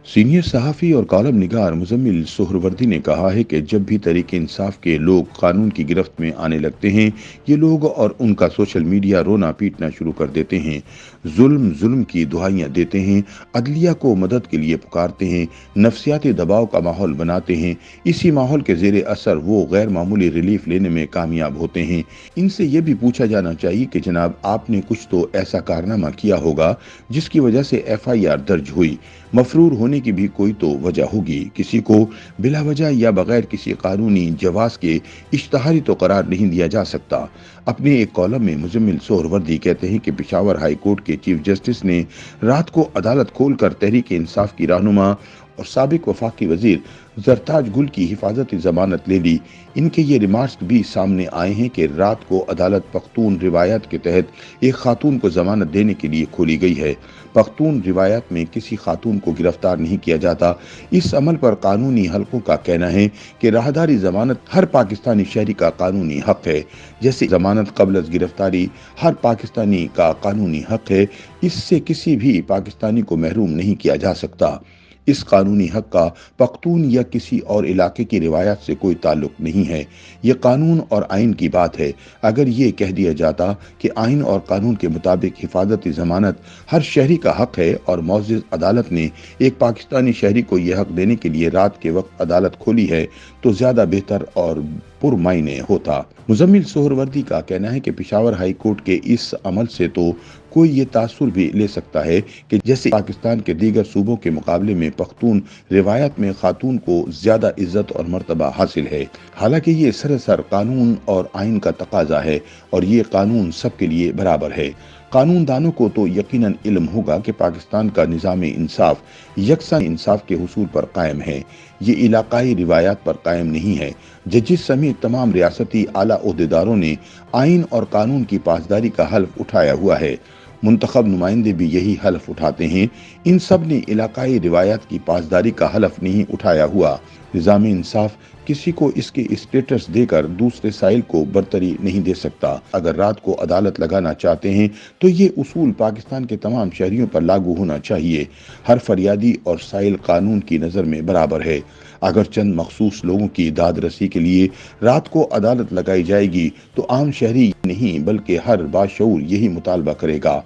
Senior सहाफ़ी और column निगार मुज़म्मिल सोहरवर्दी ने कहा है कि जब भी तहरीक इंसाफ के लोग कानून की गिरफ्त में आने लगते हैं, ये लोग और उनका सोशल मीडिया रोना पीटना शुरू कर देते हैं, जुल्म जुल्म की दुहाइयाँ देते हैं, अदलिया को मदद के लिए पुकारते हैं, नफसियाती दबाव का माहौल बनाते हैं। इसी माहौल के ज़ेर असर वो गैर मामूली रिलीफ लेने में कामयाब होते हैं। इनसे ये भी पूछा जाना चाहिए कि जनाब, आपने कुछ तो ऐसा कारनामा किया होगा जिसकी वजह से FIR दर्ज हुई। मफरूर होने की भी कोई तो वजह होगी। किसी को बिला वजह या बगैर किसी कानूनी जवाज के इश्तहारी तो करार नहीं दिया जा सकता। अपने एक कॉलम में मुज़म्मिल सोहरवर्दी कहते हैं कि पेशावर हाई कोर्ट के चीफ जस्टिस ने रात को अदालत खोलकर तहरीक इंसाफ की रहनुमा और साबिक वफाकी वजीर जरताज गुल की हिफाजती जमानत ले ली। इनके ये रिमार्क्स भी सामने आए हैं कि रात को अदालत पख्तून रिवायत के तहत एक खातून को जमानत देने के लिए खोली गई है। पख्तून रिवायत में किसी खातून को गिरफ्तार नहीं किया जाता। इस अमल पर कानूनी हलकों का कहना है कि राहदारी जमानत हर पाकिस्तानी शहरी का कानूनी हक है, जैसे जमानत कबल अज गिरफ्तारी हर पाकिस्तानी का कानूनी हक है। इससे किसी भी पाकिस्तानी को महरूम नहीं किया जा सकता। इस कानूनी हक का पख्तून या किसी और इलाके की रिवायत से कोई ताल्लुक नहीं है। ये कानून और आइन की बात है। अगर ये कह दिया जाता कि आइन और कानून के मुताबिक हिफाजती जमानत हर शहरी का हक है और मौजूद अदालत ने एक पाकिस्तानी शहरी को यह हक देने के लिए रात के वक्त अदालत खोली है, तो ज्यादा बेहतर और पुरमायने होता। मुज़म्मिल सोहरवर्दी का कहना है कि पेशावर हाई कोर्ट के इस अमल से तो कोई ये तासुर भी ले सकता है कि जैसे पाकिस्तान के दीगर सूबों के मुकाबले में पख्तून रिवायत में खातून को ज्यादा इज्जत और मर्तबा हासिल है। हालांकि ये सरासर कानून और आइन का तकाजा है और ये कानून सबके लिए बराबर है। कानून दानों को तो यकीनन इल्म होगा कि पाकिस्तान का निज़ाम इंसाफ यकसा इंसाफ के हुसूल पर कायम है, ये इलाकाई रिवायात पर कायम नहीं है। जजिस समेत तमाम रियासती आला ओहदेदारों ने आइन और कानून की पासदारी का हल्फ उठाया हुआ है। मुंतखब नुमाइंदे भी यही हल्फ उठाते हैं। इन सब ने इलाकाई रिवायात की पासदारी का हल्फ नहीं उठाया हुआ। निज़ाम इंसाफ किसी को इसके स्टेटस देकर दूसरे साइल को बरतरी नहीं दे सकता। अगर रात को अदालत लगाना चाहते हैं तो ये उसूल पाकिस्तान के तमाम शहरियों पर लागू होना चाहिए। हर फरियादी और साइल कानून की नज़र में बराबर है। अगर चंद मखसूस लोगों की दाद रसी के लिए रात को अदालत लगाई जाएगी तो आम शहरी नहीं बल्कि हर बाशऊर यही मुतालबा करेगा।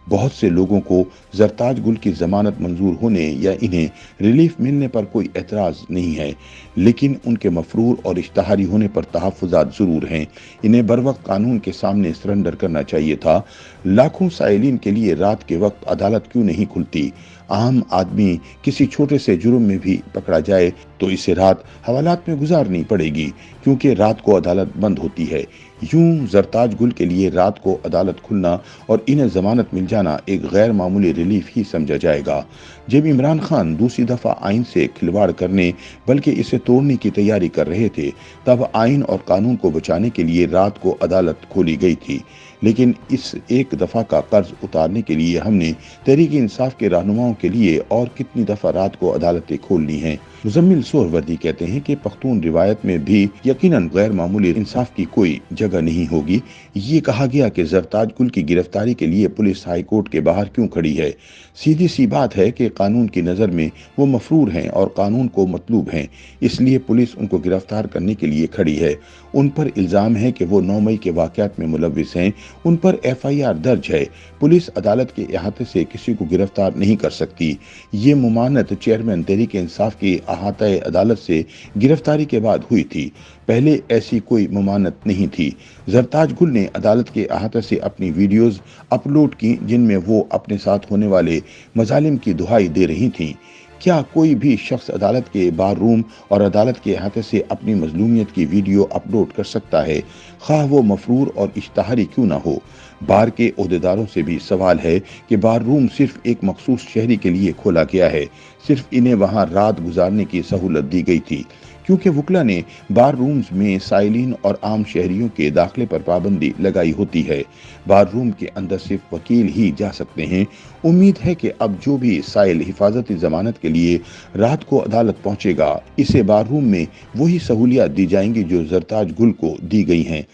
बहुत से लोगों को जरताज गुल की जमानत मंजूर होने या इन्हें रिलीफ मिलने पर कोई एतराज़ नहीं है, लेकिन उनके मफरूर और इश्तहारी होने पर तहफ़्फ़ुज़ात ज़रूर हैं। इन्हें बर वक्त कानून के सामने सरेंडर करना चाहिए था। लाखों साइलिन के लिए रात के वक्त अदालत क्यों नहीं खुलती? आम आदमी किसी छोटे से जुर्म में भी पकड़ा जाए तो इसे रात हवालात में गुजारनी पड़ेगी, क्योंकि रात को अदालत बंद होती है। यूं जरताज गुल के लिए रात को अदालत खुलना और इन्हें जमानत मिल जाना एक गैर मामूली रिलीफ ही समझा जाएगा। जब इमरान खान दूसरी दफा आइन से खिलवाड़ करने बल्कि इसे तोड़ने की तैयारी कर रहे थे, तब आइन और कानून को बचाने के लिए रात को अदालत खोली गई थी। लेकिन इस एक दफा का कर्ज उतारने के लिए हमने तहरीक इंसाफ के रहनुमाओं के लिए और कितनी दफा रात को अदालतें खोलनी हैं। मुज़म्मिल सोहरवर्दी कहते हैं कि पख्तून रिवायत में भी यकीनन गैर मामूली इंसाफ की कोई जगह नहीं होगी। ये कहा गया कि जरताज गुल की गिरफ्तारी के लिए पुलिस हाई कोर्ट के बाहर क्यों खड़ी है? सीधी सी बात है कि कानून की नज़र में वो मफरूर हैं और कानून को मतलूब हैं, इसलिए पुलिस उनको गिरफ्तार करने के लिए खड़ी है। उन पर इल्ज़ाम है कि वो 9 मई के वाक़यात में मुलव्विस हैं। उन पर FIR दर्ज है। पुलिस अदालत के अहाते से किसी को गिरफ्तार नहीं कर सकती। ये मुमानत चेयरमैन तहरीक इंसाफ की अहाते अदालत से गिरफ्तारी के बाद हुई थी। पहले ऐसी कोई मुमानत नहीं थी। जरताज गुल ने अदालत के अहाते से अपनी वीडियोज़ अपलोड की जिनमें वो अपने साथ होने वाले मजालिम की दुहाई दे रही थीं। क्या कोई भी शख्स अदालत के बार रूम और अदालत के अहाते से अपनी मजलूमियत की वीडियो अपलोड कर सकता है, ख्वाह वो मफरूर और इश्तहारी क्यों ना हो? बार के ओहदेदारों से भी सवाल है कि बार रूम सिर्फ एक मखसूस शहरी के लिए खोला गया है, सिर्फ इन्हें वहां रात गुजारने की सहूलत दी गई थी, क्योंकि वकला ने बार रूम्स में साइलिन और आम शहरियों के दाखिले पर पाबंदी लगाई होती है। बार रूम के अंदर सिर्फ वकील ही जा सकते हैं। उम्मीद है कि अब जो भी साइल हिफाजती जमानत के लिए रात को अदालत पहुंचेगा, इसे बार रूम में वही सहूलियात दी जाएंगी जो जरताज गुल को दी गई हैं।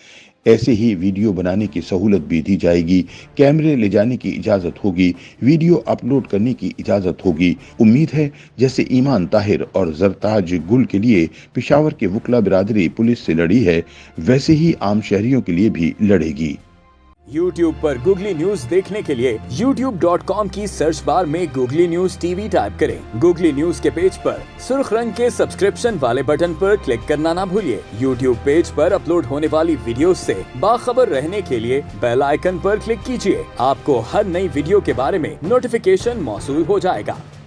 ऐसे ही वीडियो बनाने की सहूलत भी दी जाएगी। कैमरे ले जाने की इजाजत होगी, वीडियो अपलोड करने की इजाजत होगी। उम्मीद है जैसे ईमान ताहिर और जरताज गुल के लिए पेशावर के वकला बिरादरी पुलिस से लड़ी है, वैसे ही आम शहरियों के लिए भी लड़ेगी। YouTube पर गूगली न्यूज देखने के लिए youtube.com की सर्च बार में गूगली न्यूज टीवी टाइप करें। गूगली न्यूज के पेज पर सुर्ख रंग के सब्सक्रिप्शन वाले बटन पर क्लिक करना ना भूलिए। YouTube पेज पर अपलोड होने वाली वीडियोस से बाखबर रहने के लिए बेल आइकन पर क्लिक कीजिए। आपको हर नई वीडियो के बारे में नोटिफिकेशन मौसूल हो जाएगा।